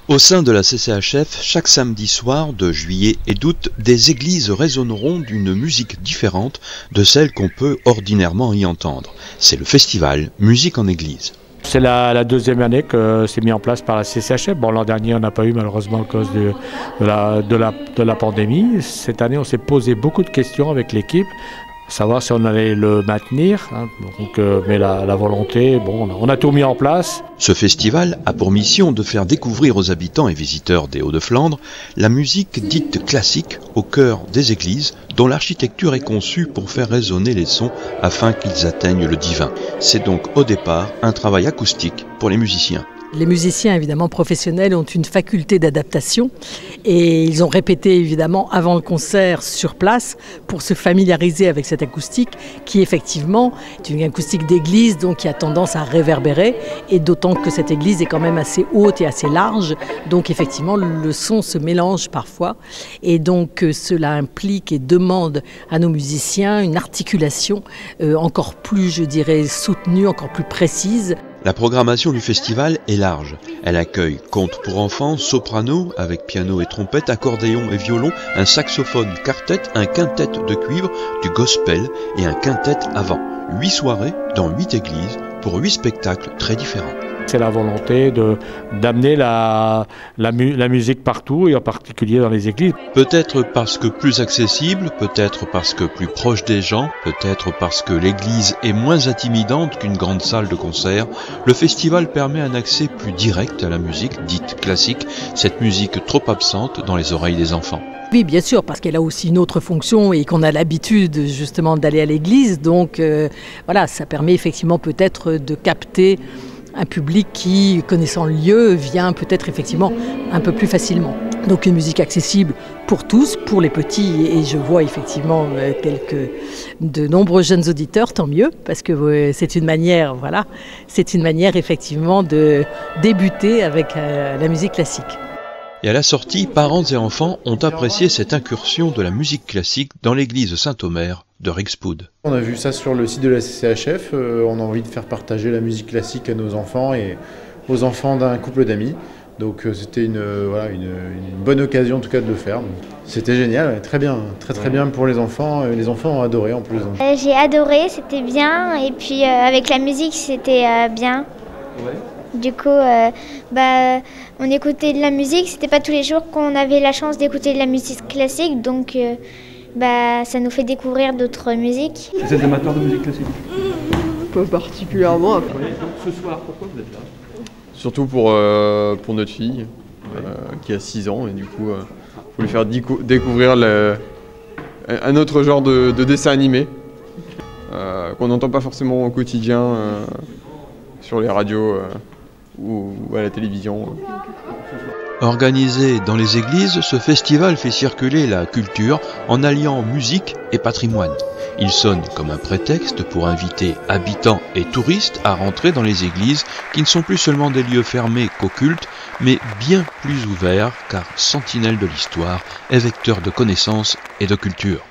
Au sein de la CCHF, chaque samedi soir de juillet et d'août, des églises résonneront d'une musique différente de celle qu'on peut ordinairement y entendre. C'est le festival Musique en Église. C'est la deuxième année que c'est mis en place par la CCHF. Bon, l'an dernier, on n'a pas eu malheureusement à cause de la pandémie. Cette année, on s'est posé beaucoup de questions avec l'équipe, savoir si on allait le maintenir. Mais la volonté, on a tout mis en place. Ce festival a pour mission de faire découvrir aux habitants et visiteurs des Hauts-de-Flandre la musique dite classique au cœur des églises, dont l'architecture est conçue pour faire résonner les sons afin qu'ils atteignent le divin. C'est donc au départ un travail acoustique pour les musiciens. Les musiciens, évidemment, professionnels ont une faculté d'adaptation et ils ont répété, évidemment, avant le concert sur place pour se familiariser avec cette acoustique qui, effectivement, est une acoustique d'église, donc qui a tendance à réverbérer et d'autant que cette église est quand même assez haute et assez large. Donc, effectivement, le son se mélange parfois et donc cela implique et demande à nos musiciens une articulation encore plus, je dirais, soutenue, encore plus précise. La programmation du festival est large. Elle accueille contes pour enfants, soprano avec piano et trompette, accordéon et violon, un saxophone quartet, un quintet de cuivre, du gospel et un quintet à vent. 8 soirées dans 8 églises pour 8 spectacles très différents. C'est la volonté d'amener la musique partout et en particulier dans les églises. Peut-être parce que plus accessible, peut-être parce que plus proche des gens, peut-être parce que l'église est moins intimidante qu'une grande salle de concert, le festival permet un accès plus direct à la musique dite classique, cette musique trop absente dans les oreilles des enfants. Oui, bien sûr, parce qu'elle a aussi une autre fonction et qu'on a l'habitude justement d'aller à l'église. Donc voilà, ça permet effectivement peut-être de capter un public qui, connaissant le lieu, vient peut-être effectivement un peu plus facilement. Donc une musique accessible pour tous, pour les petits, et je vois effectivement de nombreux jeunes auditeurs, tant mieux, parce que c'est une manière, effectivement de débuter avec la musique classique. Et à la sortie, parents et enfants ont apprécié cette incursion de la musique classique dans l'église Saint-Omer de Rixpoud. On a vu ça sur le site de la CCHF, on a envie de faire partager la musique classique à nos enfants et aux enfants d'un couple d'amis. Donc c'était une bonne occasion en tout cas de le faire. C'était génial, très bien pour les enfants ont adoré en plus. J'ai adoré, c'était bien et puis avec la musique c'était bien. Ouais. Du coup, on écoutait de la musique, c'était pas tous les jours qu'on avait la chance d'écouter de la musique classique, donc ça nous fait découvrir d'autres musiques. Vous êtes amateur de musique classique? Pas particulièrement. Donc ce soir, pourquoi vous êtes là? Surtout pour notre fille, qui a 6 ans, et du coup, faut lui faire découvrir un autre genre de dessin animé, qu'on n'entend pas forcément au quotidien sur les radios ou à la télévision. Organisé dans les églises, ce festival fait circuler la culture en alliant musique et patrimoine. Il sonne comme un prétexte pour inviter habitants et touristes à rentrer dans les églises qui ne sont plus seulement des lieux fermés qu'au culte, mais bien plus ouverts car sentinelles de l'histoire et vecteurs de connaissances et de culture.